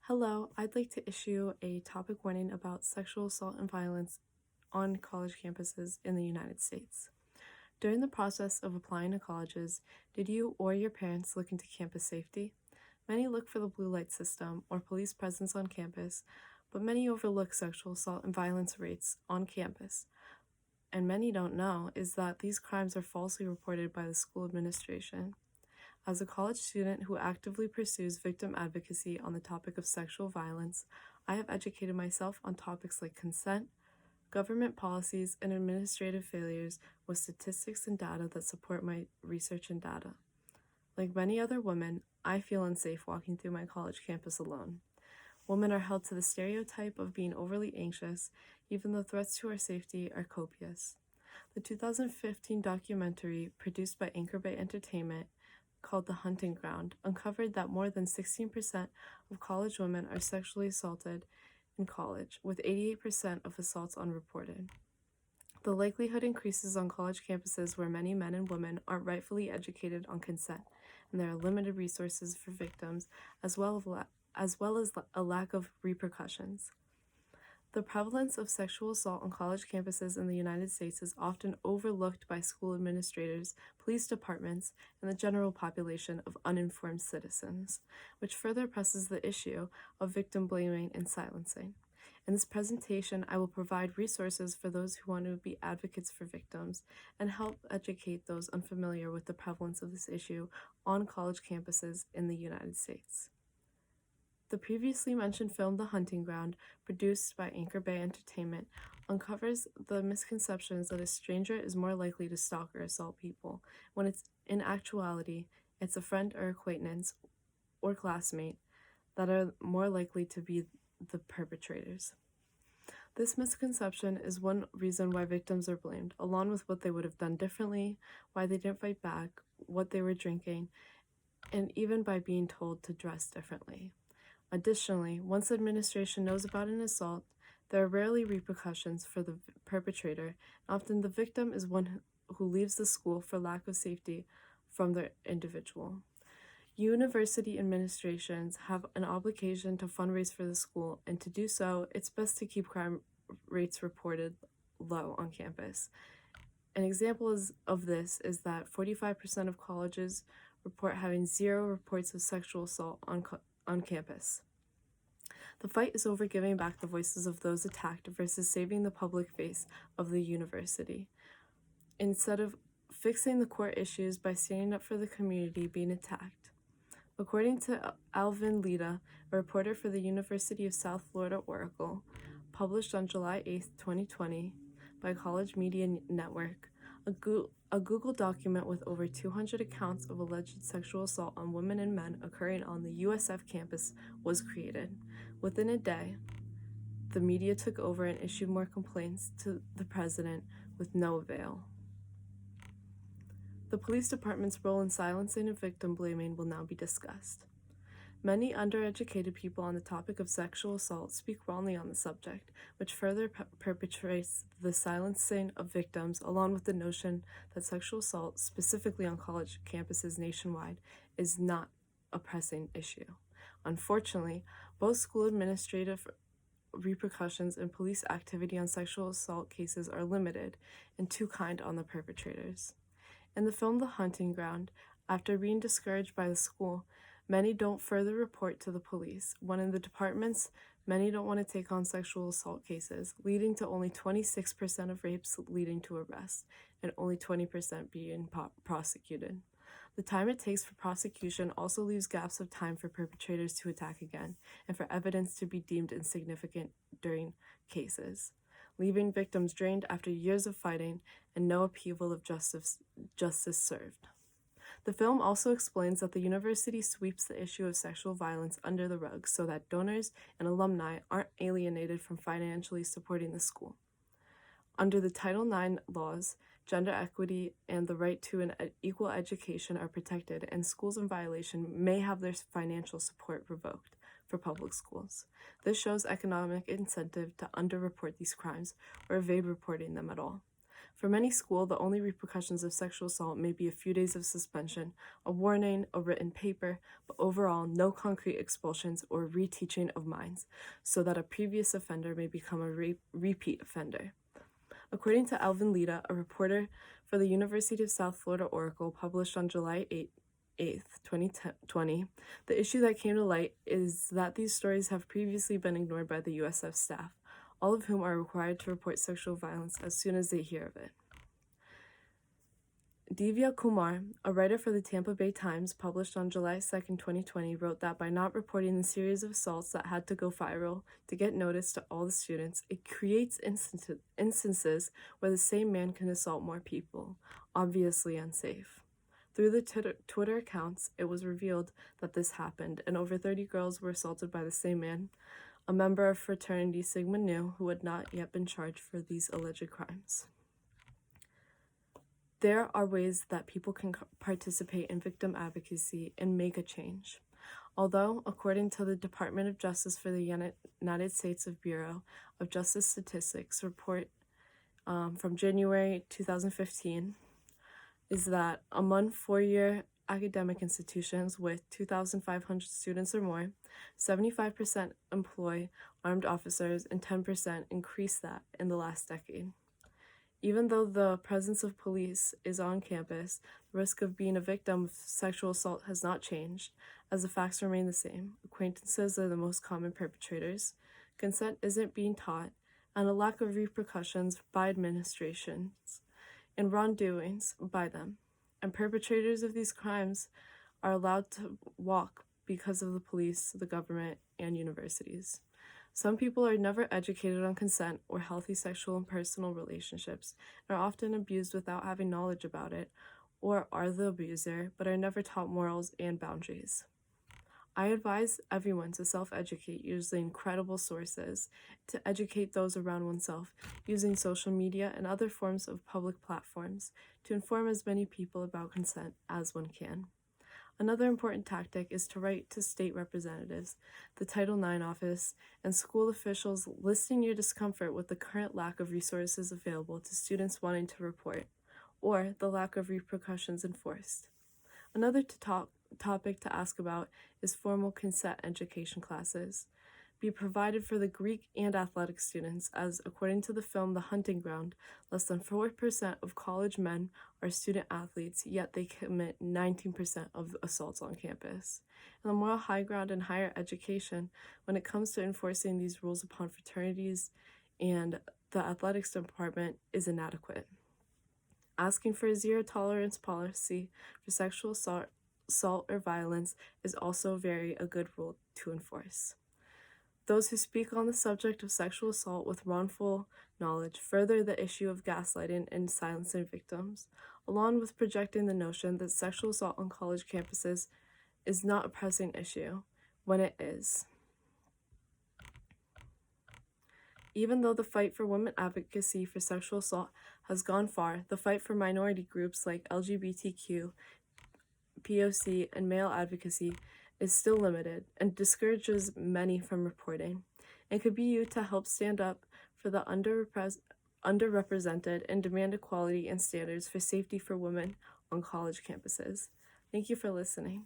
Hello, I'd like to issue a topic warning about sexual assault and violence on college campuses in the United States. During the process of applying to colleges, did you or your parents look into campus safety? Many look for the blue light system or police presence on campus, but many overlook sexual assault and violence rates on campus. And many don't know is that these crimes are falsely reported by the school administration. As a college student who actively pursues victim advocacy on the topic of sexual violence, I have educated myself on topics like consent, government policies, and administrative failures with statistics and data that support my research and data. Like many other women, I feel unsafe walking through my college campus alone. Women are held to the stereotype of being overly anxious, even though threats to our safety are copious. The 2015 documentary, produced by Anchor Bay Entertainment, called The Hunting Ground, uncovered that more than 16% of college women are sexually assaulted in college, with 88% of assaults unreported. The likelihood increases on college campuses where many men and women aren't rightfully educated on consent, and there are limited resources for victims, as well as a lack of repercussions. The prevalence of sexual assault on college campuses in the United States is often overlooked by school administrators, police departments, and the general population of uninformed citizens, which further presses the issue of victim blaming and silencing. In this presentation, I will provide resources for those who want to be advocates for victims and help educate those unfamiliar with the prevalence of this issue on college campuses in the United States. The previously mentioned film The Hunting Ground, produced by Anchor Bay Entertainment, uncovers the misconceptions that a stranger is more likely to stalk or assault people, when in actuality, it's a friend or acquaintance or classmate that are more likely to be the perpetrators. This misconception is one reason why victims are blamed, along with what they would have done differently, why they didn't fight back, what they were drinking, and even by being told to dress differently. Additionally, once administration knows about an assault, there are rarely repercussions for the perpetrator. Often the victim is one who leaves the school for lack of safety from the individual. University administrations have an obligation to fundraise for the school, and to do so, it's best to keep crime rates reported low on campus. An example of this is that 45% of colleges report having 0 reports of sexual assault on campus. The fight is over giving back the voices of those attacked versus saving the public face of the university. Instead of fixing the core issues by standing up for the community being attacked. According to Alvin Lida, a reporter for the University of South Florida Oracle, published on July 8, 2020 by College Media Network, a Google document with over 200 accounts of alleged sexual assault on women and men occurring on the USF campus was created. Within a day, the media took over and issued more complaints to the president with no avail. The police department's role in silencing and victim blaming will now be discussed. Many undereducated people on the topic of sexual assault speak wrongly on the subject, which further perpetuates the silencing of victims, along with the notion that sexual assault, specifically on college campuses nationwide, is not a pressing issue. Unfortunately, both school administrative repercussions and police activity on sexual assault cases are limited and too kind on the perpetrators. In the film The Hunting Ground, after being discouraged by the school, many don't further report to the police. When in the departments, many don't want to take on sexual assault cases, leading to only 26% of rapes leading to arrest, and only 20% being prosecuted. The time it takes for prosecution also leaves gaps of time for perpetrators to attack again, and for evidence to be deemed insignificant during cases, leaving victims drained after years of fighting and no upheaval of justice served. The film also explains that the university sweeps the issue of sexual violence under the rug so that donors and alumni aren't alienated from financially supporting the school. Under the Title IX laws, gender equity and the right to an equal education are protected, and schools in violation may have their financial support revoked for public schools. This shows economic incentive to underreport these crimes or evade reporting them at all. For many schools, the only repercussions of sexual assault may be a few days of suspension, a warning, a written paper, but overall, no concrete expulsions or reteaching of minds, so that a previous offender may become a repeat offender. According to Alvin Lita, a reporter for the University of South Florida Oracle, published on July 8th, 2020, the issue that came to light is that these stories have previously been ignored by the USF staff, all of whom are required to report sexual violence as soon as they hear of it. Divya Kumar, a writer for the Tampa Bay Times, published on July 2nd, 2020, wrote that by not reporting the series of assaults that had to go viral to get notice to all the students, it creates instances where the same man can assault more people, obviously unsafe. Through the Twitter accounts, it was revealed that this happened, and over 30 girls were assaulted by the same man, a member of fraternity Sigma Nu, who had not yet been charged for these alleged crimes. There are ways that people can participate in victim advocacy and make a change. Although, according to the Department of Justice for the United States Bureau of Justice Statistics report from January 2015, is that among four-year academic institutions with 2,500 students or more, 75% employ armed officers and 10% increased that in the last decade. Even though the presence of police is on campus, the risk of being a victim of sexual assault has not changed, as the facts remain the same. Acquaintances are the most common perpetrators, consent isn't being taught, and a lack of repercussions by administrations and wrongdoings by them. And perpetrators of these crimes are allowed to walk because of the police, the government, and universities. Some people are never educated on consent or healthy sexual and personal relationships and are often abused without having knowledge about it, or are the abuser, but are never taught morals and boundaries. I advise everyone to self-educate using credible sources, to educate those around oneself, using social media and other forms of public platforms to inform as many people about consent as one can. Another important tactic is to write to state representatives, the Title IX office, and school officials listing your discomfort with the current lack of resources available to students wanting to report, or the lack of repercussions enforced. Another topic to ask about is formal consent education classes. Be provided for the Greek and athletic students, as according to the film The Hunting Ground, less than 4% of college men are student athletes, yet they commit 19% of assaults on campus. And the moral high ground in higher education, when it comes to enforcing these rules upon fraternities and the athletics department, is inadequate. Asking for a zero tolerance policy for sexual assault or violence is also a good rule to enforce. Those who speak on the subject of sexual assault with wrongful knowledge further the issue of gaslighting and silencing victims, along with projecting the notion that sexual assault on college campuses is not a pressing issue, when it is. Even though the fight for women advocacy for sexual assault has gone far, the fight for minority groups like LGBTQ, POC, and male advocacy is still limited and discourages many from reporting. It could be used to help stand up for the underrepresented and demand equality and standards for safety for women on college campuses. Thank you for listening.